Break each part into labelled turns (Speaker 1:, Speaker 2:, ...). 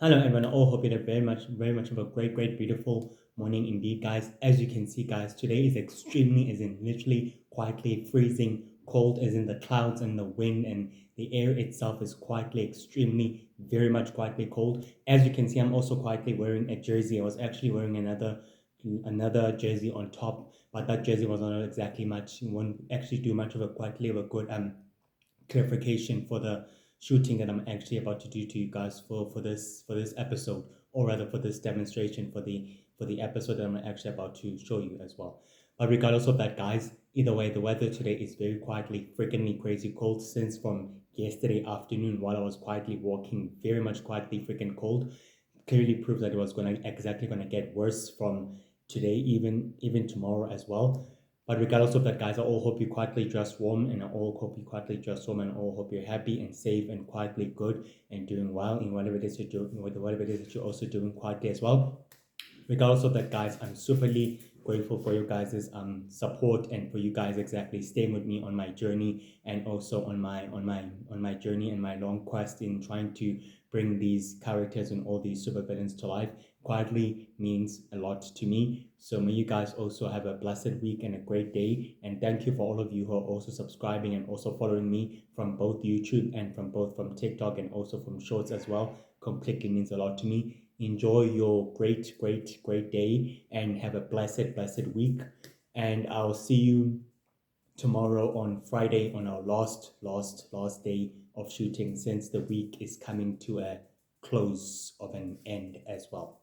Speaker 1: Hello everyone, I all hope you had very much of a great, beautiful morning indeed, guys. As you can see, guys, today is extremely, as in literally quietly freezing cold, as in the clouds and the wind and the air itself is quietly, extremely, very much quietly cold. As you can see, I'm also quietly wearing a jersey. I was actually wearing another jersey on top, but that jersey was not exactly much. It won't actually do much of a quietly of a good clarification for the shooting that I'm actually about to do to you guys for this episode, or rather for this demonstration for the episode that I'm actually about to show you as well. But regardless of that, guys, either way, the weather today is very quietly freakingly crazy cold since from yesterday afternoon while I was quietly walking, very much quietly freaking cold. Clearly proves that it was gonna get worse from today, even tomorrow as well. But regardless of that, guys, I all hope you quietly just warm, and I all hope you quietly just warm, and I all hope you're happy and safe and quietly good and doing well in whatever it is you're doing, whatever it is that you're also doing quietly as well. Regardless of that, guys, I'm superly grateful for you guys' support and for you guys exactly staying with me on my journey, and also on my journey and my long quest in trying to bring these characters and all these supervillains to life. Quietly means a lot to me. So may you guys also have a blessed week and a great day. And thank you for all of you who are also subscribing and also following me from both YouTube and from TikTok and also from Shorts as well. Completely means a lot to me. Enjoy your great day and have a blessed week. And I'll see you tomorrow on Friday on our last day of shooting, since the week is coming to a close of an end as well.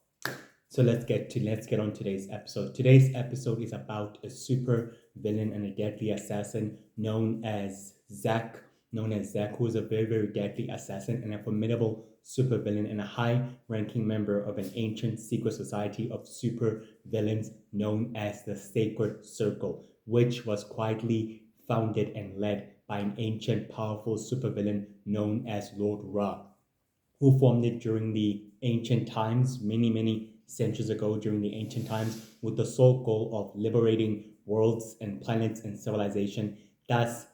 Speaker 1: So let's get on today's episode. Today's episode is about a super villain and a deadly assassin known as Zach, who is a very deadly assassin and a formidable super villain and a high-ranking member of an ancient secret society of super villains known as the Sacred Circle, which was quietly founded and led by an ancient, powerful supervillain known as Lord Ra, who formed it during the ancient times, many centuries ago, during the ancient times, with the sole goal of liberating worlds and planets and civilization, thus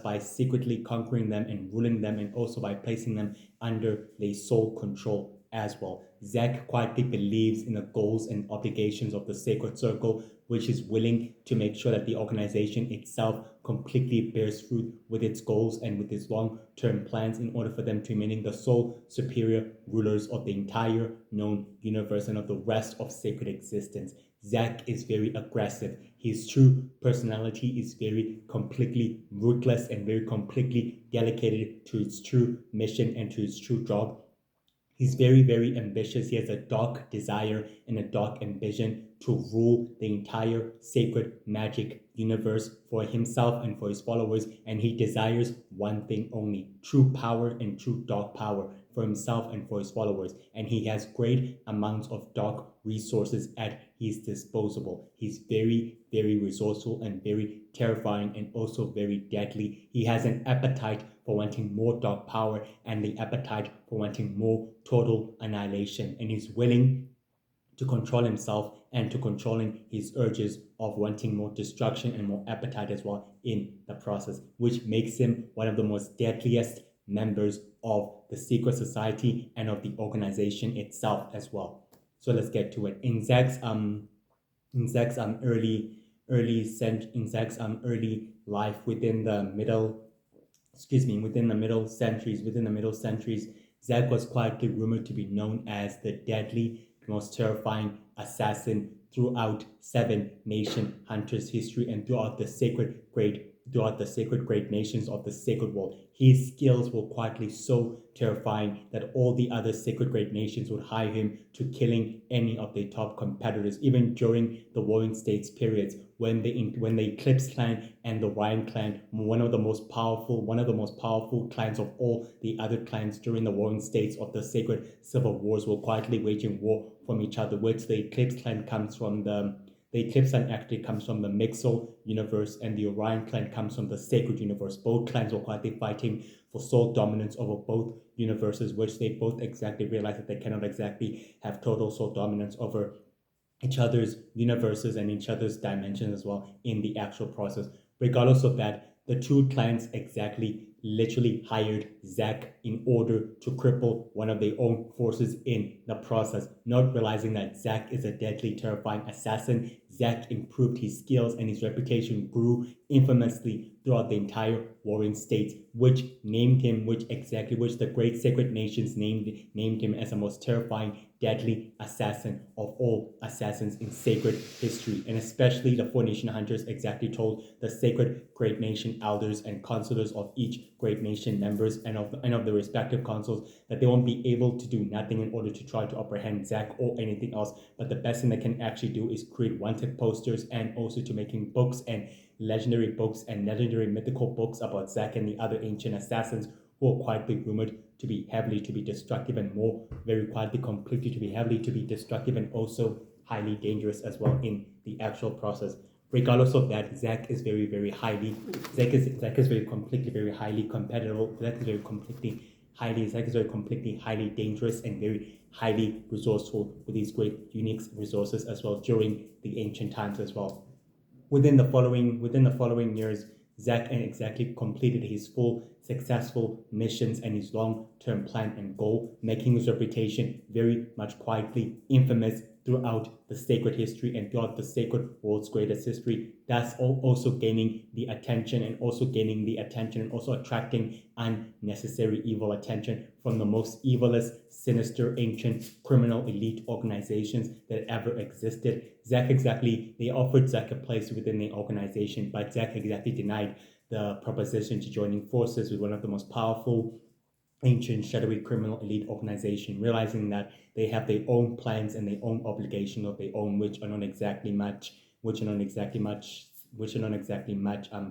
Speaker 1: by secretly conquering them and ruling them, and also by placing them under their sole control as well. Zack quietly believes in the goals and obligations of the Sacred Circle, which is willing to make sure that the organization itself completely bears fruit with its goals and with its long-term plans, in order for them to remain the sole superior rulers of the entire known universe and of the rest of sacred existence. Zack is very aggressive. His true personality is very completely ruthless and very completely dedicated to its true mission and to its true job. He's very ambitious. He has a dark desire and a dark ambition to rule the entire sacred magic universe for himself and for his followers. And he desires one thing only: true power and true dark power for himself and for his followers. And he has great amounts of dark resources at his disposal. He's very resourceful and very terrifying and also very deadly. He has an appetite for wanting more dark power and the appetite for wanting more total annihilation, and he's willing to control himself and to controlling his urges of wanting more destruction and more appetite as well in the process, which makes him one of the most deadliest members of the secret society and of the organization itself as well. So let's get to it. In Zach's early life, within the middle centuries, Zach was quietly rumored to be known as the deadly, most terrifying assassin throughout seven nation hunters history and throughout the sacred great nations of the sacred world. His skills were quietly so terrifying that all the other sacred great nations would hire him to killing any of their top competitors, even during the Warring States periods when the Eclipse clan and the Ryan clan, one of the most powerful clans of all the other clans during the Warring States of the sacred civil wars, were quietly waging war from each other, which the Eclipse clan actually comes from the Mixel universe, and the Orion clan comes from the Sacred universe. Both clans were quietly fighting for sole dominance over both universes, which they both exactly realize that they cannot exactly have total sole dominance over each other's universes and each other's dimensions as well in the actual process. Regardless of that, the two clans exactly literally hired Zach in order to cripple one of their own forces in the process. Not realizing that Zach is a deadly, terrifying assassin, Zach improved his skills and his reputation grew infamously throughout the entire warring states, which named him, which the great sacred nations named him as the most terrifying, deadly assassin of all assassins in sacred history. And especially the Four Nation Hunters exactly told the sacred great nation elders and consulars of each great nation members and of the respective consuls that they won't be able to do nothing in order to try to apprehend Zach or anything else. But the best thing they can actually do is create wanted posters and also to making books and legendary mythical books about Zach and the other ancient assassins who are quietly rumored to be heavily to be destructive and more very quietly completely to be heavily to be destructive and also highly dangerous as well in the actual process. Regardless of that, Zach is very completely very highly competitive. Zach is very completely highly dangerous and very highly resourceful with these great unique resources as well during the ancient times as well. Within the following years, Zach exactly completed his full successful missions and his long-term plan and goal, making his reputation very much quietly infamous throughout the sacred history and throughout the sacred world's greatest history. That's also gaining the attention and also attracting unnecessary evil attention from the most evilest, sinister, ancient, criminal elite organizations that ever existed. They offered Zach a place within the organization, but Zach exactly denied the proposition to joining forces with one of the most powerful ancient shadowy criminal elite organization, realizing that they have their own plans and their own obligation of their own, which are not exactly much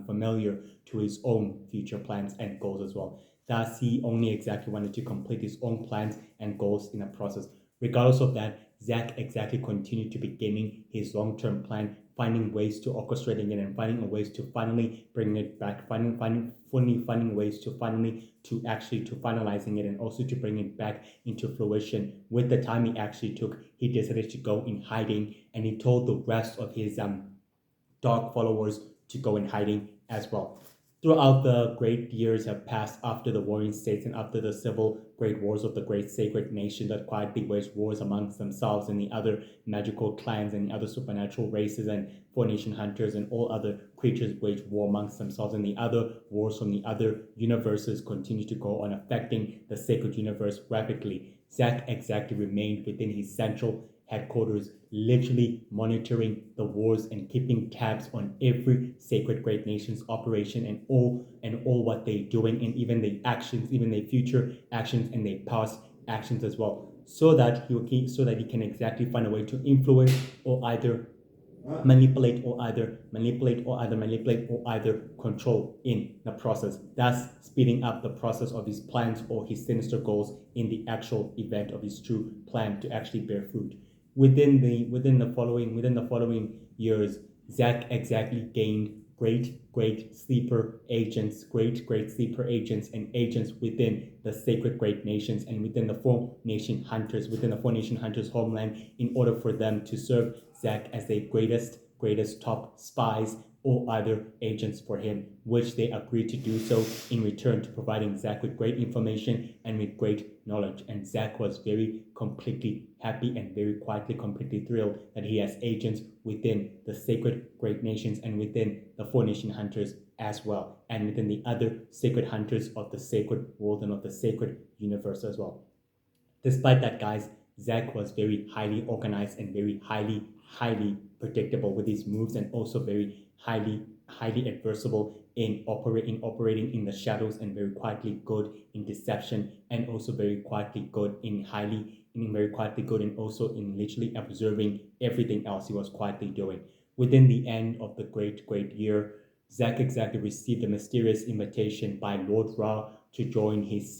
Speaker 1: familiar to his own future plans and goals as well. Thus, he only exactly wanted to complete his own plans and goals in a process. Regardless of that, Zach exactly continued to beginning his long-term plan, finding ways to orchestrating it and finding ways to finally bring it back, finding ways to finally to actually to finalizing it and also to bring it back into fruition. With the time he actually took, he decided to go in hiding and he told the rest of his dark followers to go in hiding as well. Throughout the great years have passed after the warring states and after the civil great wars of the great sacred nation that quietly waged wars amongst themselves and the other magical clans and the other supernatural races and Four Nation hunters and all other creatures waged war amongst themselves and the other wars from the other universes continue to go on affecting the sacred universe rapidly. Zack exactly remained within his central headquarters, literally monitoring the wars and keeping tabs on every sacred great nation's operation and all what they're doing and even their actions, even their future actions and their past actions as well, so that he can exactly find a way to influence or either manipulate or either control in the process, thus speeding up the process of his plans or his sinister goals in the actual event of his true plan to actually bear fruit. Within the following years, Zach exactly gained great sleeper agents and agents within the sacred great nations and within the Four Nation Hunters homeland in order for them to serve Zach as their greatest top spies or other agents for him, which they agreed to do so in return to providing Zach with great information and with great knowledge. And Zach was very completely happy and very quietly completely thrilled that he has agents within the sacred great nations and within the Four Nation Hunters as well, and within the other sacred hunters of the sacred world and of the sacred universe as well. Despite that, guys, Zach was very highly organized and very highly predictable with his moves and also very highly adversible in operating in the shadows and very quietly good in deception and also very quietly good and also in literally observing everything else he was quietly doing. Within the end of the great year, Zach exactly received a mysterious invitation by Lord Ra to join his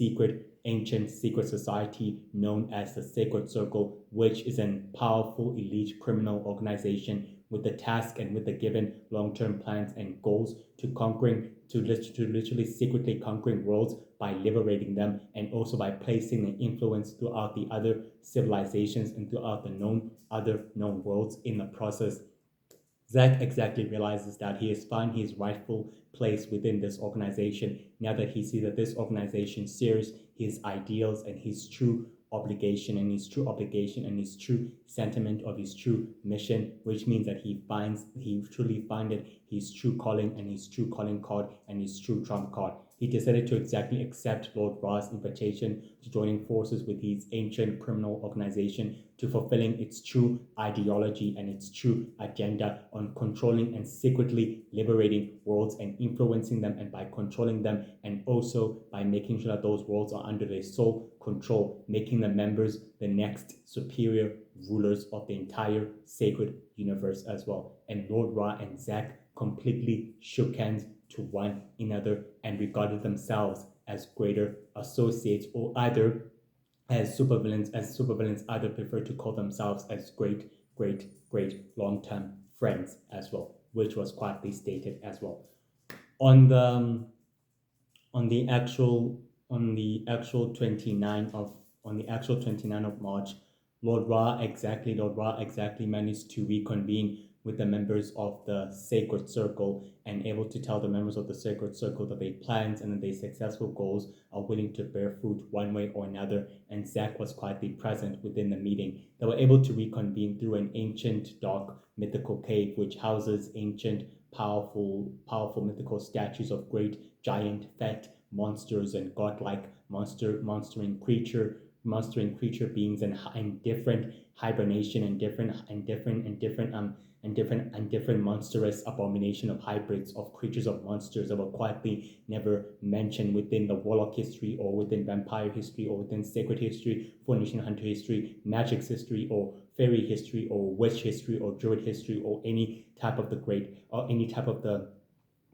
Speaker 1: ancient secret society known as the Sacred Circle, which is a powerful elite criminal organization with the task and with the given long-term plans and goals to literally secretly conquering worlds by liberating them and also by placing an influence throughout the other civilizations and throughout the other known worlds in the process. Zach exactly realizes that he has found his rightful place within this organization now that he sees that this organization shares his ideals and his true obligation and his true sentiment of his true mission, which means that he truly founded his true calling and his true calling card and his true trump card. He decided to exactly accept Lord Ra's invitation to joining forces with his ancient criminal organization to fulfilling its true ideology and its true agenda on controlling and secretly liberating worlds and influencing them, and by controlling them and also by making sure that those worlds are under their sole control, making the members the next superior rulers of the entire sacred universe as well. And Lord Ra and Zack completely shook hands to one another and regarded themselves as greater associates, or either as supervillains either prefer to call themselves as great long-term friends as well, which was quietly stated as well on the on the actual on the actual 29 of on the actual 29 of March. Lord Ra exactly managed to reconvene with the members of the Sacred Circle and able to tell the members of the Sacred Circle that their plans and that their successful goals are willing to bear fruit one way or another. And Zack was quietly present within the meeting. They were able to reconvene through an ancient, dark, mythical cave which houses ancient, powerful mythical statues of great giant fat monsters and godlike monstering creature beings, and different hibernation and different monstrous abomination of hybrids of creatures of monsters that were quietly never mentioned within the warlock history or within vampire history or within sacred history, formation hunter history, magic's history, or fairy history, or witch history, or druid history, or any type of the great or any type of the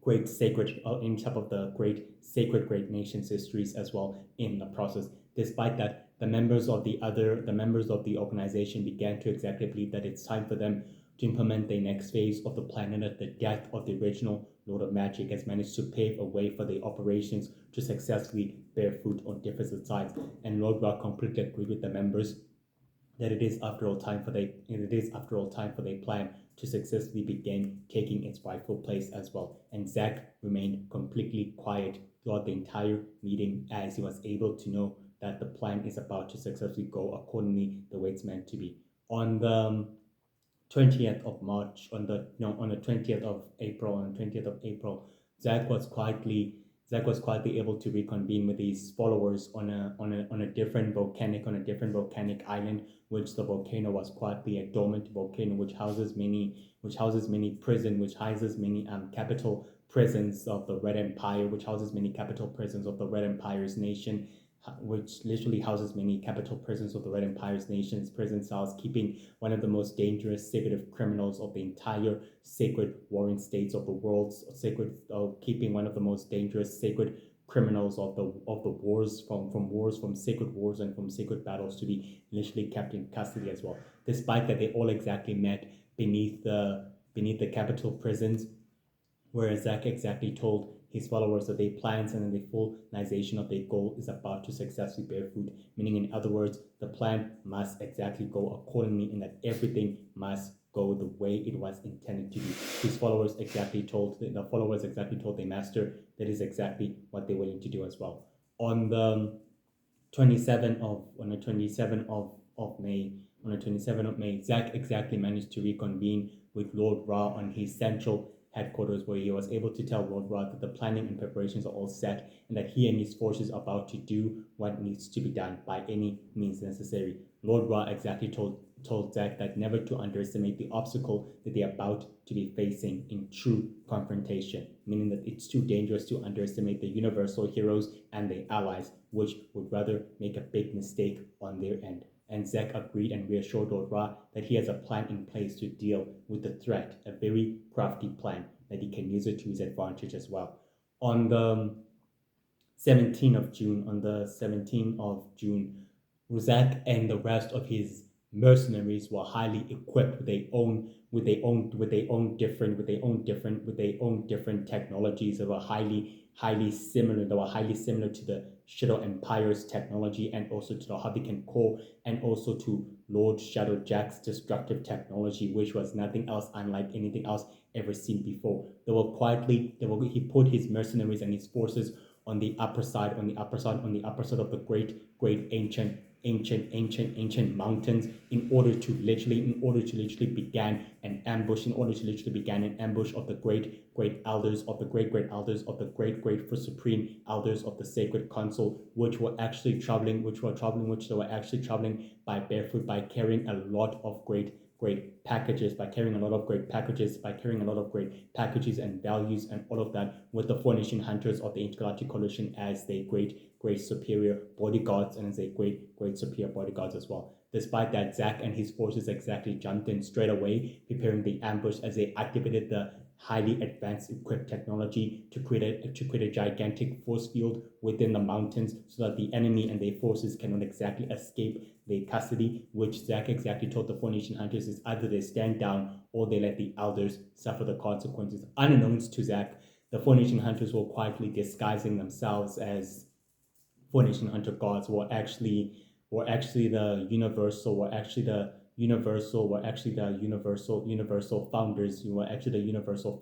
Speaker 1: great sacred in top of the great nations histories as well in the process. Despite that, the members of the organization began to exactly believe that it's time for them to implement the next phase of the plan, and that the death of the original Lord of Magic has managed to pave a way for the operations to successfully bear fruit on different sides. And Lord Rock completely agreed with the members that it is after all time for their plan to successfully begin taking its rightful place as well. And Zack remained completely quiet throughout the entire meeting as he was able to know that the plan is about to successfully go accordingly the way it's meant to be. On the 20th of March, on the 20th of April, Zack was quietly able to reconvene with his followers on a different volcanic island, which the volcano was quietly a dormant volcano which houses many capital prisons of the Red Empire, which houses many capital prisons of the Red Empire's nation, which literally houses many capital prisons of the Red Empire's nation's prison cells, keeping one of the most dangerous secretive criminals of the entire sacred warring states of the world's sacred, keeping one of the most dangerous sacred criminals of the wars from sacred wars and from sacred battles to be literally kept in custody as well. Despite that, they all exactly met beneath the capital prisons, whereas Zack exactly told his followers that their plans and the fullization of their goal is about to successfully bear fruit. Meaning, in other words, the plan must exactly go accordingly, and that everything must go the way it was intended to be. His followers exactly told the followers exactly told their master that is exactly what they're willing to do as well. On the 27th of May, Zack exactly managed to reconvene with Lord Ra on his central headquarters, where he was able to tell Lord Ra that the planning and preparations are all set, and that he and his forces are about to do what needs to be done by any means necessary. Lord Ra exactly told Zack that never to underestimate the obstacle that they're about to be facing in true confrontation, meaning that it's too dangerous to underestimate the universal heroes and their allies, which would rather make a big mistake on their end. And Zack agreed and reassured Lord Ra that he has a plan in place to deal with the threat, a very crafty plan that he can use it to his advantage as well. On the 17th of June, Zack and the rest of his mercenaries were highly equipped with their own different technologies that were highly similar. They were highly similar to the Shadow Empire's technology and also to the Hobbiton core and also to Lord Shadow Jack's destructive technology, which was nothing else unlike anything else ever seen before. He put his mercenaries and his forces on the upper side, on the upper side of the great ancient mountains in order to literally began an ambush of the great elders of the great elders of the great for supreme elders of the sacred council, which they were actually traveling by barefoot, by carrying a lot of great packages, by carrying a lot of great packages and values and all of that, with the Four Nation Hunters of the Intergalactic Coalition as their great superior bodyguards and as a great superior bodyguards as well. Despite that, Zach and his forces exactly jumped in straight away, preparing the ambush as they activated the highly advanced equipped technology to create a gigantic force field within the mountains so that the enemy and their forces cannot exactly escape their custody, which Zach exactly told the Four Nation Hunters is either they stand down or they let the elders suffer the consequences. Unbeknownst to Zach, the Four Nation Hunters were quietly disguising themselves as Four Nation Hunter gods were actually the universal were actually the universal founders who were actually the universal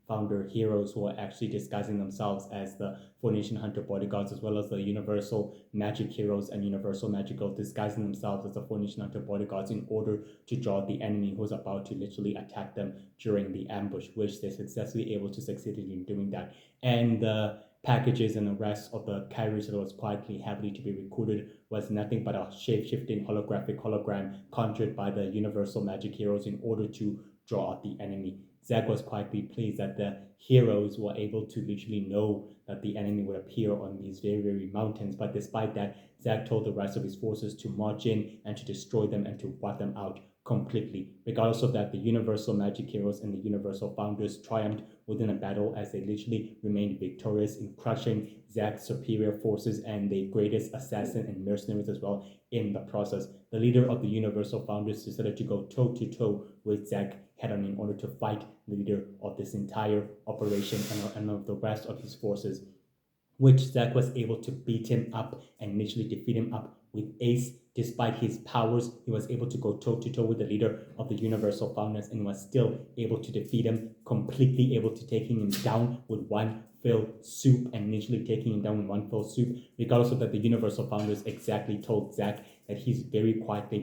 Speaker 1: founder heroes who were actually disguising themselves as the Four Nation Hunter bodyguards, as well as the universal magic heroes and universal magic girls disguising themselves as the Four Nation Hunter bodyguards in order to draw the enemy who was about to literally attack them during the ambush, which they successfully able to succeed in doing that. And the packages and the rest of the carriers that was quietly heavily to be recruited was nothing but a shape-shifting holographic hologram conjured by the universal magic heroes in order to draw out the enemy. Zach was quietly pleased that the heroes were able to literally know that the enemy would appear on these very mountains, but despite that, Zach told the rest of his forces to march in and to destroy them and to wipe them out completely. Regardless of that, the universal magic heroes and the universal founders triumphed within a battle as they literally remained victorious in crushing Zach's superior forces and the greatest assassin and mercenaries as well in the process. The leader of the universal founders decided to go toe to toe with Zach head on in order to fight the leader of this entire operation and of the rest of his forces, which Zack was able to beat him up and initially defeat him up with Ace. Despite his powers, he was able to go toe to toe with the leader of the Universal Founders and was still able to defeat him, completely able to taking him down with one fell swoop and initially taking him down with one fell swoop. Regardless of that, the Universal Founders exactly told Zack that he's very quietly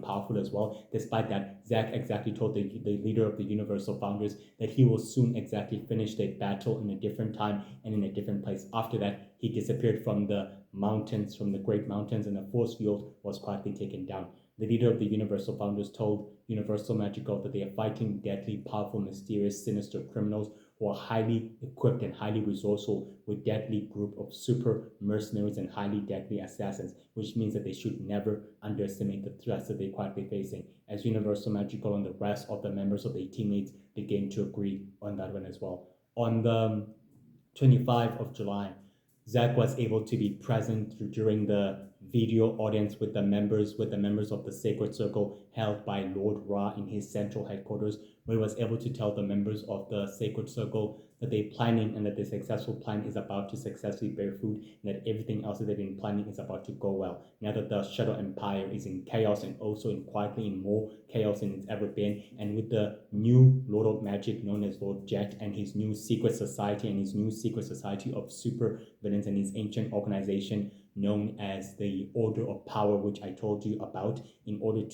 Speaker 1: powerful as well. Despite that, Zack exactly told the leader of the Universal Founders that he will soon exactly finish the battle in a different time and in a different place. After that, he disappeared from the mountains, from the great mountains, and the force field was quietly taken down. The leader of the Universal Founders told Universal Magical that they are fighting deadly, powerful, mysterious, sinister criminals who are highly equipped and highly resourceful with deadly group of super mercenaries and highly deadly assassins, which means that they should never underestimate the threats that they're quietly facing. As Universal Magical and the rest of the members of their teammates begin to agree on that one as well. On the 25th of July, Zach was able to be present during the video audience with the members of the Sacred Circle held by Lord Ra in his central headquarters, where he was able to tell the members of the Sacred Circle that they're planning and that the successful plan is about to successfully bear fruit and that everything else that they've been planning is about to go well. Now that the Shadow Empire is in chaos and also in quietly in more chaos than it's ever been, and with the new Lord of Magic known as Lord Jet and his new secret society of super villains and his ancient organization known as the Order of Power, which I told you about, in order for it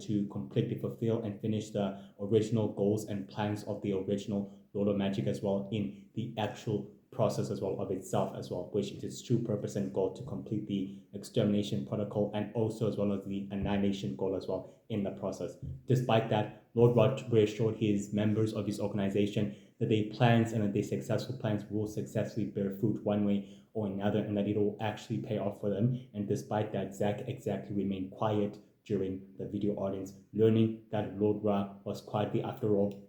Speaker 1: to completely fulfill and finish the original goals and plans of the original Lord of Magic as well in the actual process as well of itself as well, which is its true purpose and goal to complete the extermination protocol and also as well as the annihilation goal as well in the process. Despite that, Lord Rod reassured his members of his organization that their plans and that their successful plans will successfully bear fruit one way or another and that it will actually pay off for them. And despite that, Zack exactly remained quiet during the video audience, learning that Lord Ra was quietly, after all,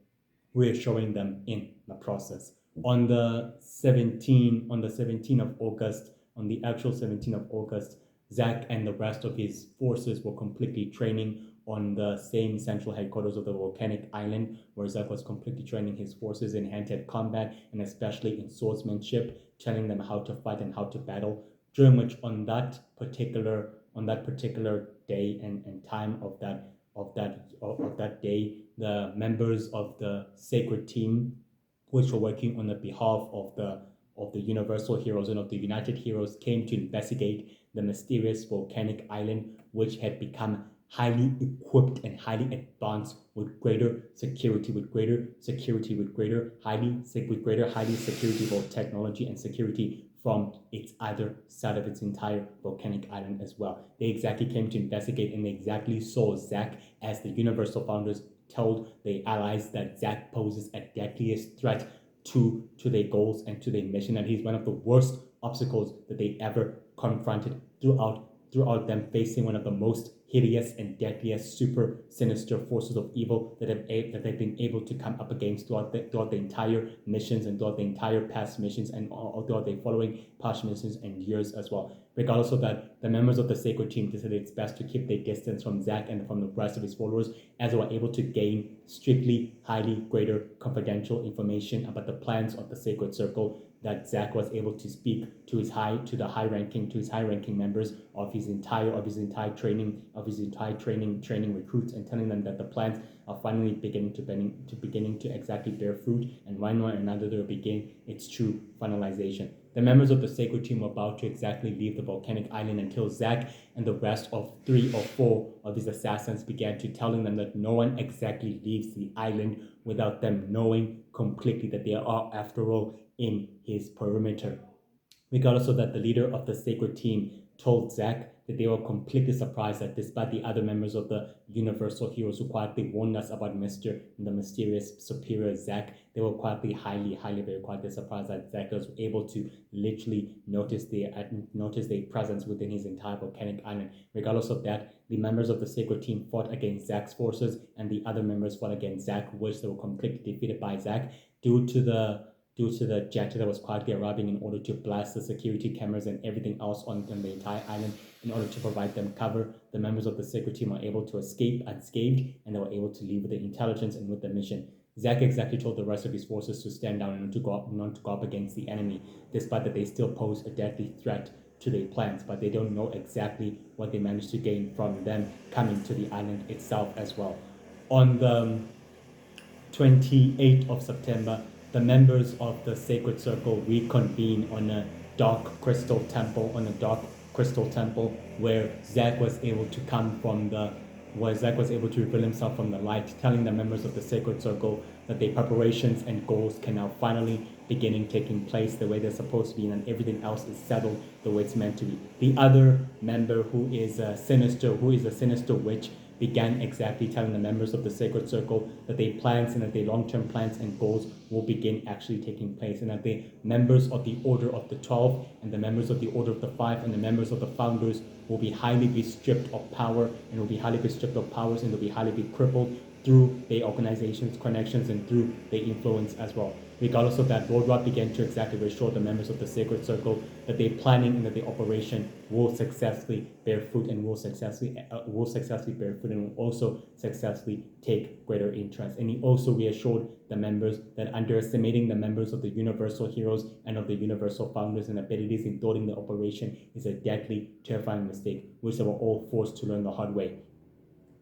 Speaker 1: reassuring them in the process. On the 17th of August, on the actual 17th of August, Zack and the rest of his forces were completely training on the same central headquarters of the volcanic island, where Zach was completely training his forces in hand-to-hand combat and especially in swordsmanship, telling them how to fight and how to battle. During which on that particular day and time of that day, the members of the sacred team, which were working on the behalf of the Universal Heroes and of the United Heroes, came to investigate the mysterious volcanic island, which had become highly equipped and highly advanced with greater security, with greater security, with greater highly security technology and security from its other side of its entire volcanic island as well. They exactly came to investigate and they exactly saw Zach as the Universal Founders told their allies that Zach poses a deadliest threat to their goals and to their mission, and he's one of the worst obstacles that they ever confronted throughout them facing one of the most hideous and deadliest super sinister forces of evil that they've been able to come up against throughout the entire missions and throughout the entire past missions and throughout the following past missions and years as well. Regardless of that, the members of the sacred team decided it's best to keep their distance from Zach and from the rest of his followers, as they were able to gain strictly highly greater confidential information about the plans of the sacred circle, that Zach was able to speak to his high ranking members of his entire training recruits, and telling them that the plans are finally beginning to exactly bear fruit, and one way or another they'll begin its true finalization. The members of the sacred team were about to exactly leave the volcanic island until Zach and the rest of 3 or 4 of his assassins began to telling them that no one exactly leaves the island without them knowing completely that they are, after all, in his perimeter. Regardless of that, the leader of the sacred team told Zach that they were completely surprised that despite the other members of the Universal Heroes who quietly warned us about the mysterious superior Zach, they were quietly, very quietly surprised that Zach was able to literally notice their presence within his entire volcanic island. Regardless of that, the members of the sacred team fought against Zach's forces, and the other members fought against Zach, which they were completely defeated by Zach due to the jet that was quietly arriving in order to blast the security cameras and everything else on the entire island in order to provide them cover. The members of the sacred team were able to escape unscathed, and they were able to leave with the intelligence and with the mission. Zach exactly told the rest of his forces to stand down and not to go up against the enemy, despite that they still pose a deadly threat to their plans, but they don't know exactly what they managed to gain from them coming to the island itself as well. On the 28th of September, the members of the Sacred Circle reconvene on a dark crystal temple, where Zach was able to reveal himself from the light, telling the members of the Sacred Circle that their preparations and goals can now finally taking place the way they're supposed to be, and everything else is settled the way it's meant to be. The other member, who is a sinister witch, began exactly telling the members of the Sacred Circle that their plans and that their long-term plans and goals will begin actually taking place, and that the members of the Order of the 12 and the members of the Order of the 5 and the members of the Founders will be highly stripped of power and will be highly stripped of powers, and will be highly crippled through their organization's connections and through their influence as well. Regardless of that, Lord Rod began to exactly reassure the members of the Sacred Circle that their planning and that their operation will successfully bear fruit and will successfully bear fruit and will also successfully take greater interest. And he also reassured the members that underestimating the members of the Universal Heroes and of the Universal Founders and abilities in thwarting the operation is a deadly, terrifying mistake, which they were all forced to learn the hard way.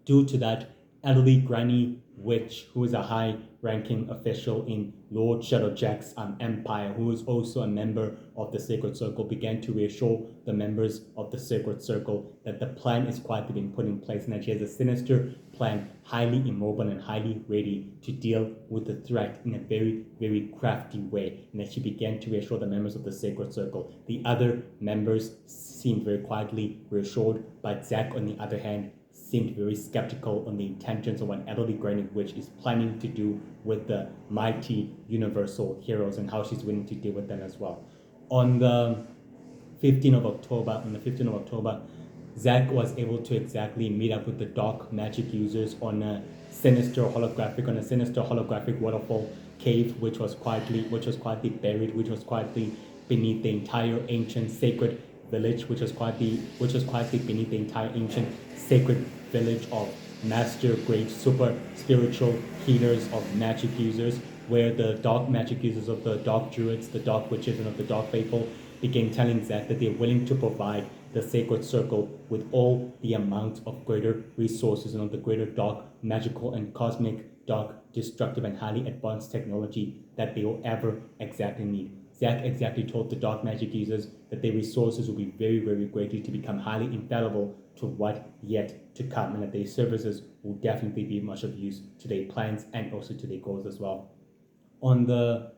Speaker 1: Due to that, elderly granny witch, who is a high-ranking official in Lord Shadowjack's empire, who is also a member of the Sacred Circle, began to reassure the members of the Sacred Circle that the plan is quietly being put in place and that she has a sinister plan, highly immobile and highly ready to deal with the threat in a very, very crafty way, and that she began to reassure the members of the Sacred Circle. The other members seemed very quietly reassured, but Zach, on the other hand, seemed very skeptical on the intentions of what elderly granny witch is planning to do with the mighty Universal Heroes and how she's willing to deal with them as well. On the 15th of October, Zach was able to exactly meet up with the dark magic users on a sinister holographic waterfall cave, which was quietly buried, which was quietly beneath the entire ancient sacred village, which was quietly beneath the entire ancient sacred village of master grade super spiritual healers of magic users, where the dark magic users of the dark druids, the dark witches, and of the dark faithful began telling Zach that they're willing to provide the sacred circle with all the amount of greater resources and of the greater dark, magical, and cosmic, dark, destructive, and highly advanced technology that they will ever exactly need. Zach exactly told the dark magic users that their resources will be very, very greatly to become highly infallible to what yet to come, and that their services will definitely be much of use to their plans and also to their goals as well. On the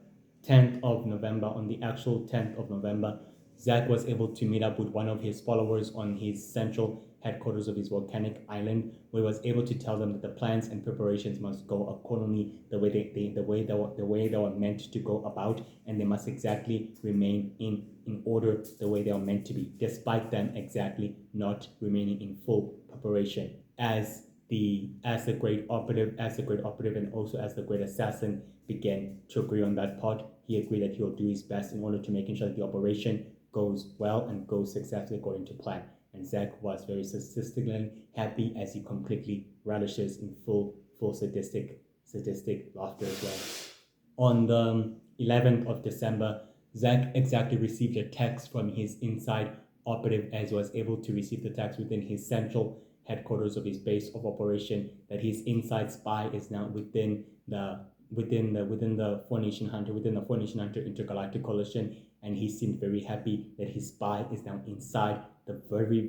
Speaker 1: 10th of November, on the actual 10th of November, Zach was able to meet up with one of his followers on his central headquarters of his volcanic island, where he was able to tell them that the plans and preparations must go accordingly the way they were meant to go about, and they must exactly remain in order the way they are meant to be, despite them exactly not remaining in full preparation. As the great operative and also as the great assassin began to agree on that part, he agreed that he will do his best in order to making sure that the operation goes well and goes successfully according to plan. And Zach was very statistically happy as he completely relishes in full sadistic laughter as well. On the 11th of December, Zach exactly received a text from his inside operative, as he was able to receive the text within his central headquarters of his base of operation, that his inside spy is now within the Four Nation Hunter Intergalactic Coalition, and he seemed very happy that his spy is now inside the very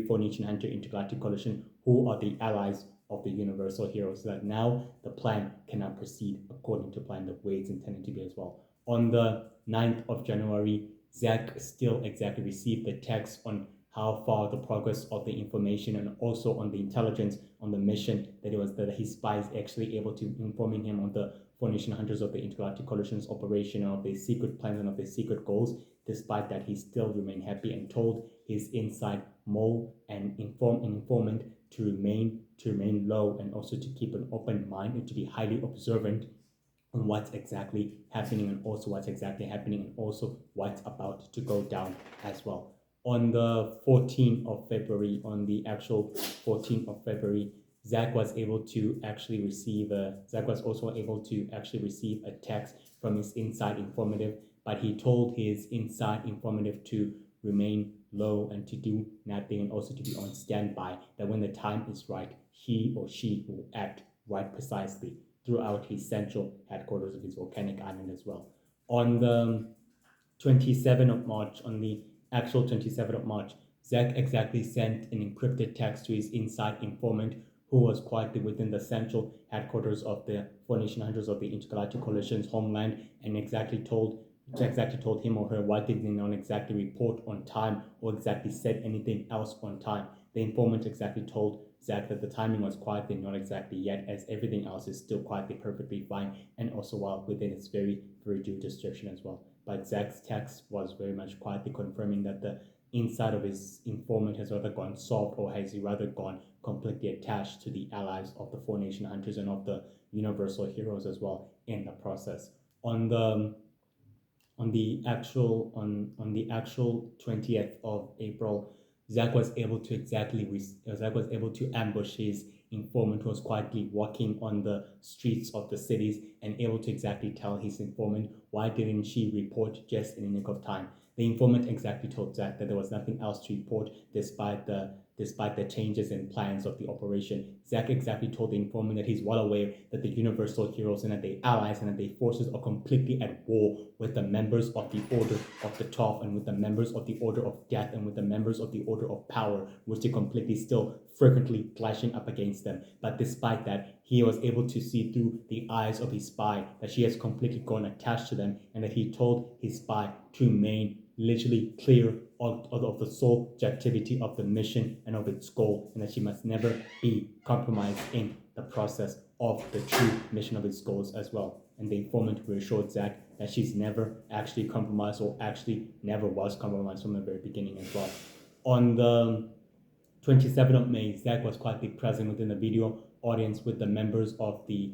Speaker 1: Four Nation Hunter Intergalactic Coalition, who are the allies of the Universal Heroes, so that now the plan cannot proceed according to plan the way it's intended to be as well. On the 9th of January, Zach still exactly received the text on how far the progress of the information and also on the intelligence on the mission that his spies actually able to informing him on the Four Nation Hunters of the Intergalactic Coalition's operation and of their secret plans and of their secret goals. Despite that, he still remained happy and told his inside mole and informant to remain low and also to keep an open mind and to be highly observant on what's exactly happening and also what's exactly happening and also what's about to go down as well. On the 14th of February, on the actual 14th of February, Zach was also able to actually receive a text from his inside informative, but he told his inside informative to remain low and to do nothing and also to be on standby, that when the time is right, he or she will act right precisely throughout his central headquarters of his volcanic island as well. On the 27th of March, on the actual 27th of March, Zach exactly sent an encrypted text to his inside informant, who was quietly within the central headquarters of the Four Nation Hunters of the Intergalactic Coalition's homeland, and exactly told him or her why did they not exactly report on time or exactly said anything else on time. The informant exactly told Zach that the timing was quietly not exactly yet, as everything else is still quietly perfectly fine and also while within its very due description as well. But Zach's text was very much quietly confirming that the inside of his informant has rather gone soft, or has he rather gone completely attached to the allies of the Four Nation Hunters and of the Universal Heroes as well in the process. On the actual 20th of April, Zach was able to ambush his informant, who was quietly walking on the streets of the cities, and able to exactly tell his informant why didn't she report just in the nick of time. The informant exactly told Zach that there was nothing else to report despite the changes in plans of the operation. Zach exactly told the informant that he's well aware that the Universal Heroes and that their allies and that their forces are completely at war with the members of the Order of the 12 and with the members of the Order of Death and with the members of the Order of Power, which are completely still frequently clashing up against them. But despite that, he was able to see through the eyes of his spy that she has completely grown attached to them, and that he told his spy to remain literally clear of the sole objectivity of the mission and of its goal, and that she must never be compromised in the process of the true mission of its goals as well. And the informant reassured Zach that she's never actually compromised, or actually never was compromised from the very beginning as well. On the 27th of May, Zach was quietly present within the video audience with the members of the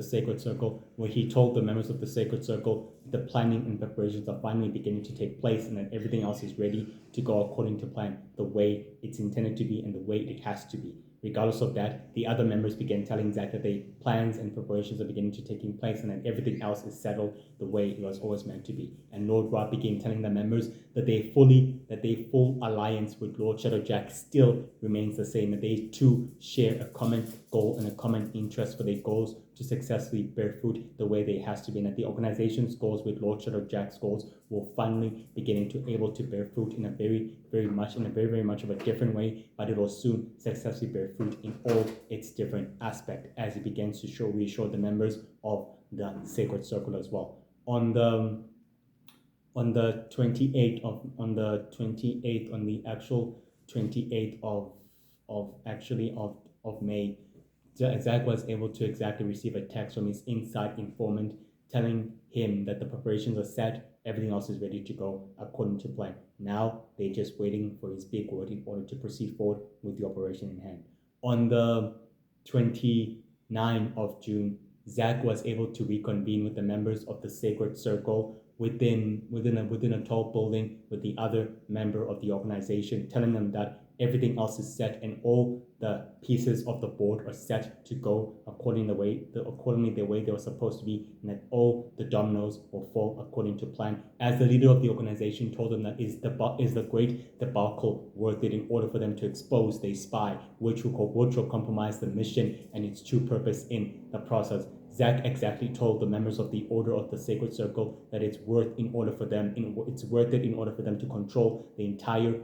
Speaker 1: Sacred Circle, where he told the members of the Sacred Circle the planning and preparations are finally beginning to take place, and that everything else is ready to go according to plan, the way it's intended to be and the way it has to be. Regardless of that, the other members began telling Zach that the plans and preparations are beginning to taking place and that everything else is settled the way it was always meant to be. And Lord Ra began telling the members that their full alliance with Lord Shadowjack still remains the same, that they too share a common goal and a common interest for their goals to successfully bear fruit the way they has to be, and that the organization's goals with Lord Shadowjack's goals will finally beginning to able to bear fruit in a very much of a different way, but it will soon successfully bear fruit in all its different aspects as it begins to reassure the members of the Sacred Circle as well. On the 28th on the actual 28th of May, Zach was able to exactly receive a text from his inside informant telling him that the preparations are set, everything else is ready to go according to plan. Now they're just waiting for his big word in order to proceed forward with the operation in hand. On the 29th of June, Zach was able to reconvene with the members of the Sacred Circle within a tall building with the other member of the organization, telling them that everything else is set and all the pieces of the board are set to go accordingly the way they were supposed to be, and that all the dominoes will fall according to plan. As the leader of the organization told them that is the great debacle worth it in order for them to expose their spy, which will compromise the mission and its true purpose in the process. Zach exactly told the members of the Order of the Sacred Circle that it's worth it in order for them to control the entire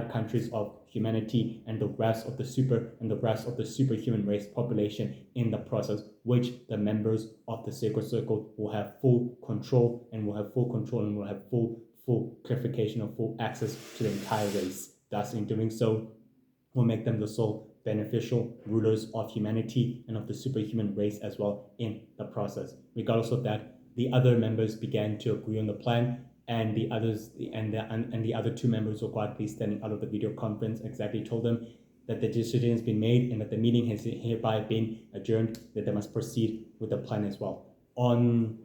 Speaker 1: countries of humanity and the rest of the superhuman race population in the process, which the members of the Sacred Circle will have full control and will have full clarification of full access to the entire race. Thus, in doing so, will make them the sole beneficial rulers of humanity and of the superhuman race as well in the process. Regardless of that, the other members began to agree on the plan, and the other two members were quietly standing out of the video conference exactly told them that the decision has been made and that the meeting has hereby been adjourned, that they must proceed with the plan as well. On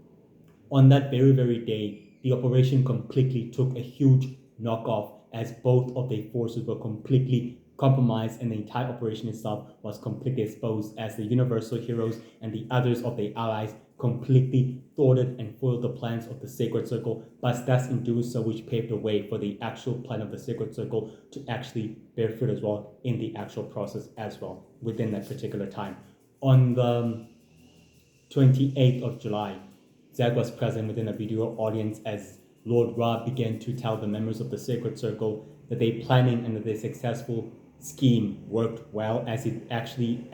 Speaker 1: that very day, the operation completely took a huge knockoff as both of their forces were completely compromised and the entire operation itself was completely exposed as the Universal Heroes and the others of their allies completely thwarted and foiled the plans of the Sacred Circle, but thus in doing so which paved the way for the actual plan of the Sacred Circle to actually bear fruit as well in the actual process as well within that particular time. On the 28th of July, Zach was present within a video audience as Lord Ra began to tell the members of the Sacred Circle that their planning and that their successful scheme worked well, as it actually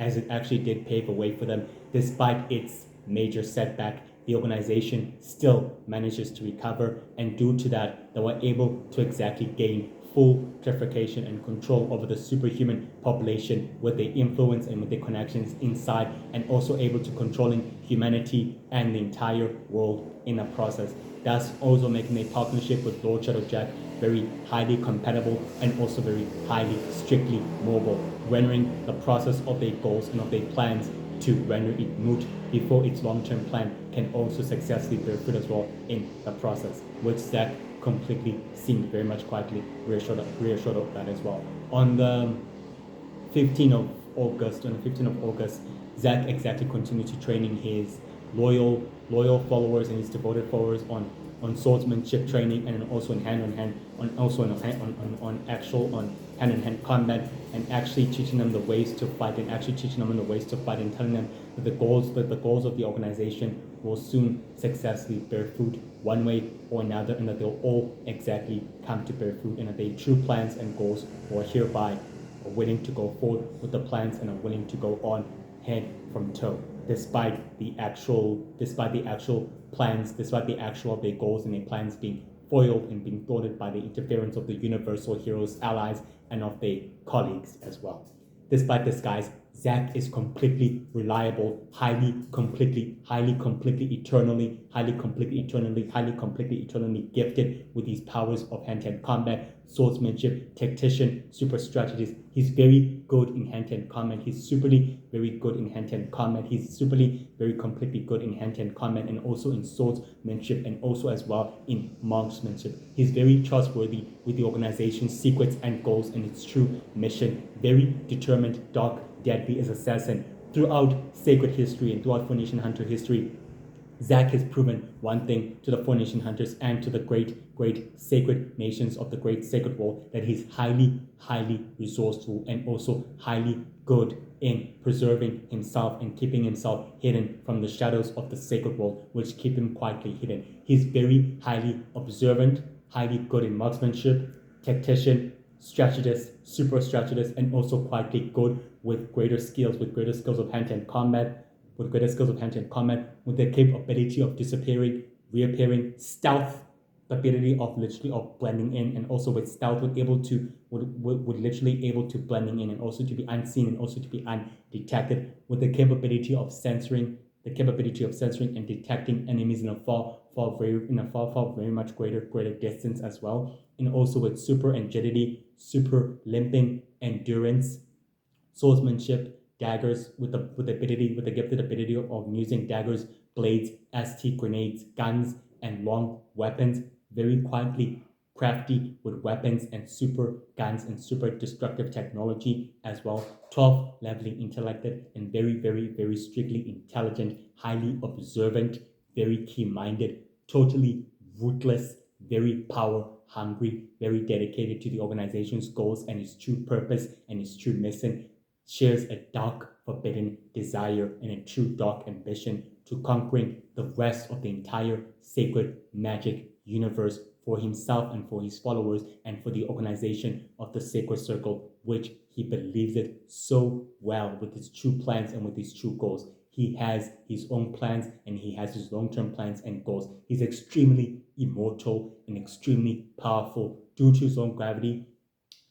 Speaker 1: did pave a way for them. Despite its major setback, the organization still manages to recover, and due to that, they were able to exactly gain full clarification and control over the superhuman population with their influence and with their connections inside, and also able to controlling humanity and the entire world in the process. Thus also making a partnership with Lord Shadowjack very highly compatible and also very highly strictly mobile, rendering the process of their goals and of their plans to render it moot before its long-term plan can also successfully bear fruit as well in the process, which Zach completely seemed very much quietly reassured of that as well. On the 15th of August, Zach exactly continued to training his loyal followers and his devoted followers on swordsmanship training, and also on hand-in-hand combat, and actually teaching them the ways to fight and telling them that the goals of the organization will soon successfully bear fruit one way or another, and that they'll all exactly come to bear fruit, and that their true plans and goals are hereby willing to go forward with the plans and are willing to go on head from toe, despite the actual plans, despite the actual of their goals and their plans being foiled and being thwarted by the interference of the Universal Heroes allies and of their colleagues as well. Despite this, guys, Zach is completely reliable, highly, eternally gifted with these powers of hand-to-hand combat, swordsmanship, tactician, super strategist. He's very good in hand-to-hand combat. He's superly very good in hand-to-hand combat. He's superly very completely good in hand-to-hand combat and also in swordsmanship and also as well in marksmanship. He's very trustworthy with the organization's secrets and goals and its true mission. Very determined, dark, deadly as assassin. Throughout sacred history and throughout Phoenician hunter history, Zach has proven one thing to the Four Nation Hunters and to the great sacred nations of the great sacred world, that he's highly resourceful and also highly good in preserving himself and keeping himself hidden from the shadows of the sacred world, which keep him quietly hidden. He's very highly observant, highly good in marksmanship, tactician, strategist, super strategist, and also quietly good with greater skills of hand-to-hand combat, with the capability of disappearing, reappearing, stealth, the ability of literally of blending in, and also with stealth would literally able to blending in and also to be unseen and also to be undetected, with the capability of censoring, and detecting enemies in a far very much greater distance as well, and also with super agility, super limping endurance, swordsmanship, daggers, with the gifted ability of using daggers, blades, ST grenades, guns, and long weapons, very quietly crafty with weapons and super guns and super destructive technology as well. 12 leveling intellected and very strictly intelligent, highly observant, very key-minded, totally ruthless, very power hungry, very dedicated to the organization's goals and its true purpose and its true mission, shares a dark, forbidden desire and a true dark ambition to conquering the rest of the entire sacred magic universe for himself and for his followers and for the organization of the Sacred Circle, which he believes it so well with his true plans and with his true goals. He has his own plans and he has his long-term plans and goals. He's extremely immortal and extremely powerful due to his own gravity.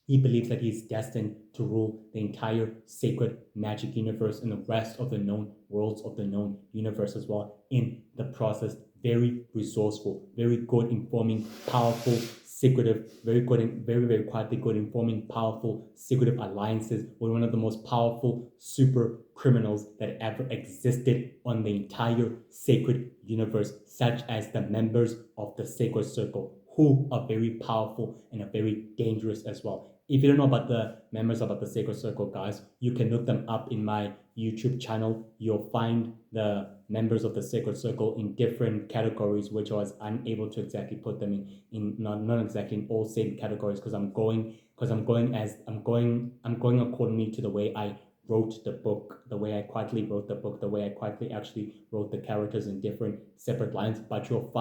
Speaker 1: He believes that he is destined to rule the entire sacred magic universe and the rest of the known worlds of the known universe as well. In the process, very resourceful, very good in forming powerful, secretive, very quietly good in forming powerful, secretive alliances with one of the most powerful super criminals that ever existed on the entire sacred universe, such as the members of the Sacred Circle, who are very powerful and are very dangerous as well. If you don't know about the members about the Sacred Circle, guys, you can look them up in my YouTube channel. You'll find the members of the Sacred Circle in different categories, which I was unable to exactly put them in not exactly in all same categories because I'm going accordingly to the way I wrote the book, the way I quietly wrote the book, the way I quietly actually wrote the characters in different separate lines. But you'll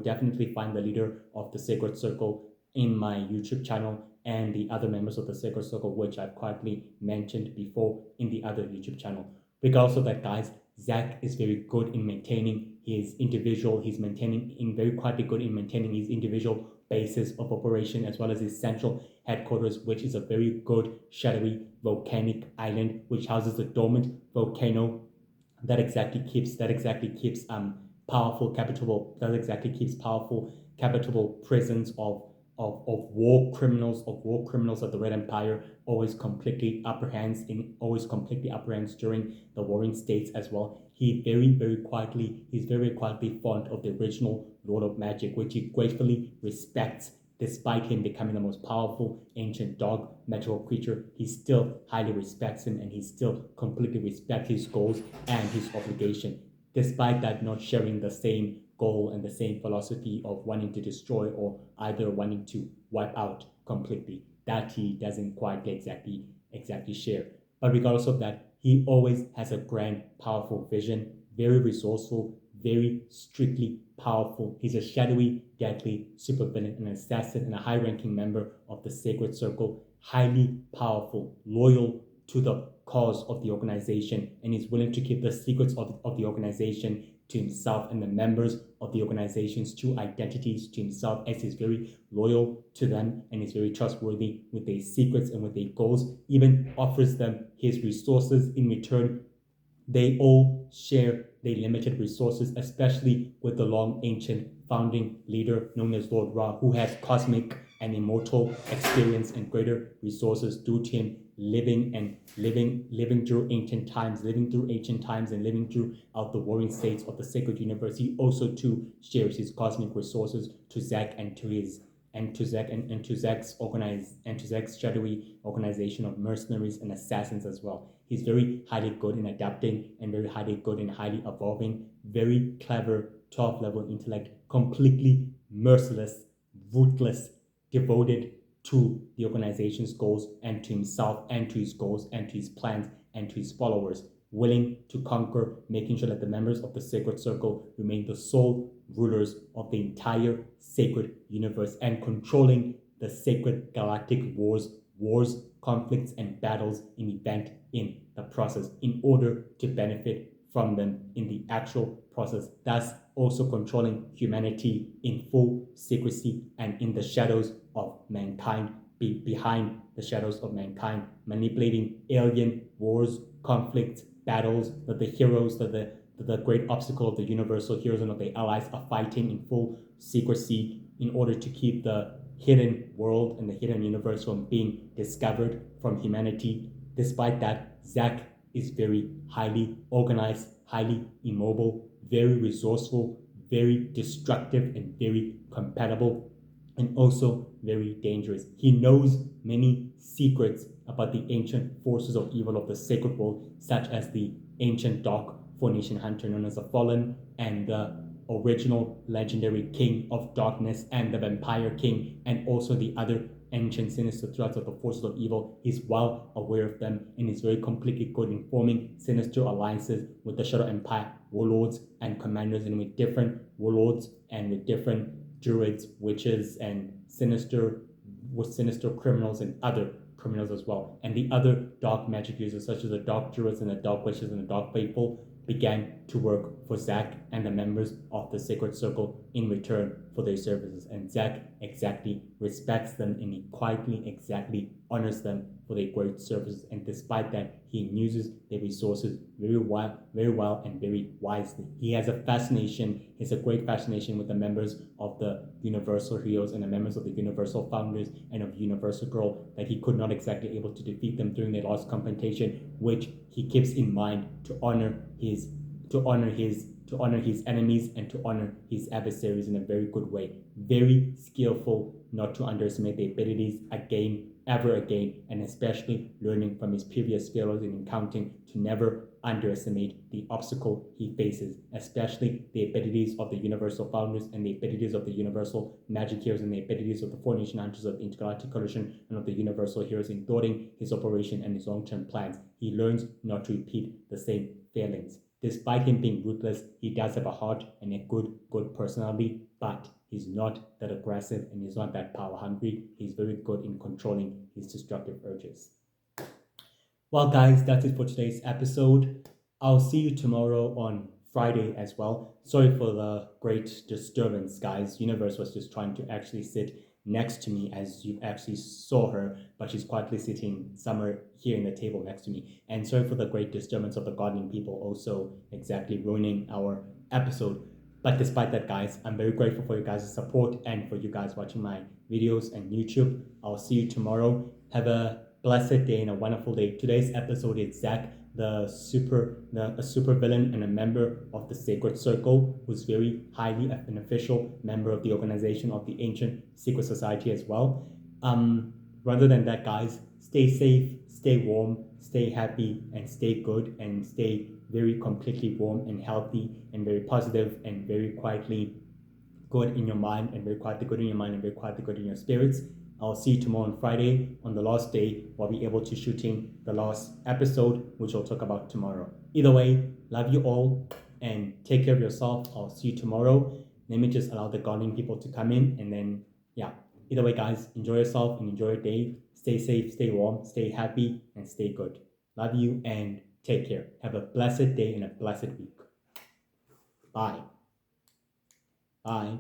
Speaker 1: definitely find the leader of the Sacred Circle in my YouTube channel and the other members of the Sacred Circle, which I've quietly mentioned before in the other YouTube channel. Because of that, guys, Zach is very good in maintaining his individual, very quietly good in maintaining his individual basis of operation as well as his central headquarters, which is a very good shadowy volcanic island which houses a dormant volcano that exactly keeps powerful capital prisons of war criminals of the Red Empire always completely apprehends during the warring states as well. He's very quietly fond of the original Lord of Magic, which he gratefully respects. Despite him becoming the most powerful ancient dog magical creature, he still highly respects him and he still completely respects his goals and his obligation. Despite that, not sharing the same goal and the same philosophy of wanting to destroy or either wanting to wipe out completely, that he doesn't quite exactly share. But regardless of that, he always has a grand, powerful vision, very resourceful, very strictly powerful. He's a shadowy, deadly supervillain, an assassin, and a high-ranking member of the Sacred Circle, highly powerful, loyal to the cause of the organization, and is willing to keep the secrets of the organization to himself and the members of the organization's true identities to himself, as he's very loyal to them and is very trustworthy with their secrets and with their goals, even offers them his resources in return. They all share their limited resources, especially with the long ancient founding leader known as Lord Ra, who has cosmic and immortal experience and greater resources due to him living through ancient times, and living throughout the warring states of the sacred universe. He also too shares his cosmic resources to Zach and to his and to Zach and to Zach's shadowy organization of mercenaries and assassins as well. He's very highly good in adapting and very highly good in highly evolving, very clever, 12th level intellect, completely merciless, ruthless, devoted to the organization's goals and to himself and to his goals and to his plans and to his followers, willing to conquer, making sure that the members of the sacred circle remain the sole rulers of the entire sacred universe and controlling the sacred galactic wars, conflicts, and battles in event in the process in order to benefit from them in the actual process, thus also controlling humanity in full secrecy and in the shadows of mankind, behind the shadows of mankind, manipulating alien wars, conflicts, battles that the heroes, that the great obstacle of the universal heroes and of the allies are fighting in full secrecy in order to keep the hidden world and the hidden universe from being discovered from humanity. Despite that, Zach is very highly organized, highly immobile, very resourceful, very destructive, and very compatible, and also very dangerous. He knows many secrets about the ancient forces of evil of the sacred world, such as the ancient dark Phoenician hunter known as the Fallen, and the original legendary king of darkness, and the vampire king, and also the other ancient sinister threats of the forces of evil. He's well aware of them and is very completely good in forming sinister alliances with the Shadow Empire warlords and commanders, and with different warlords and with different druids, witches, and sinister criminals and other criminals as well. And the other dark magic users, such as the dark druids and the dark witches and the dark faithful, began to work for Zach and the members of the Sacred Circle in return for their services. And Zach exactly respects them and he quietly exactly honors them for their great services. And despite that, he uses their resources very well and very wisely. He has a great fascination with the members of the Universal Heroes and the members of the Universal Founders and of Universal Girl, that he could not exactly able to defeat them during their last confrontation, which he keeps in mind to honor his enemies and to honor his adversaries in a very good way. Very skillful, not to underestimate the abilities ever again, and especially learning from his previous failures in encountering to never underestimate the obstacle he faces, especially the abilities of the Universal Founders and the abilities of the Universal Magic Heroes and the abilities of the Four Nation Hunters of the Intergalactic Coalition and of the Universal Heroes in thwarting his operation and his long-term plans. He learns not to repeat the same failings. Despite him being ruthless, he does have a heart and a good personality, but he's not that aggressive and he's not that power hungry. He's very good in controlling his destructive urges. Well, guys, that's it for today's episode. I'll see you tomorrow on Friday as well. Sorry for the great disturbance, guys. Universe was just trying to actually sit next to me, as you actually saw her, but she's quietly sitting somewhere here in the table next to me. And sorry for the great disturbance of the gardening people also exactly ruining our episode. But despite that, guys, I'm very grateful for you guys' support and for you guys watching my videos and YouTube. I'll see you tomorrow. Have a blessed day and a wonderful day. Today's episode is Zach, a super villain and a member of the Sacred Circle, who's very highly an official member of the organization of the Ancient Secret Society as well. Rather than that, guys, stay safe, stay warm, stay happy, and stay good, and stay very completely warm and healthy and very positive and very quietly good in your mind and very quietly good in your mind and very quietly good in your spirits. I'll see you tomorrow on Friday on the last day. We'll be able to shooting the last episode, which I'll talk about tomorrow. Either way, love you all and take care of yourself. I'll see you tomorrow. Let me just allow the gardening people to come in, and then yeah. Either way, guys, enjoy yourself and enjoy your day. Stay safe, stay warm, stay happy, and stay good. Love you and take care. Have a blessed day and a blessed week. Bye. Bye.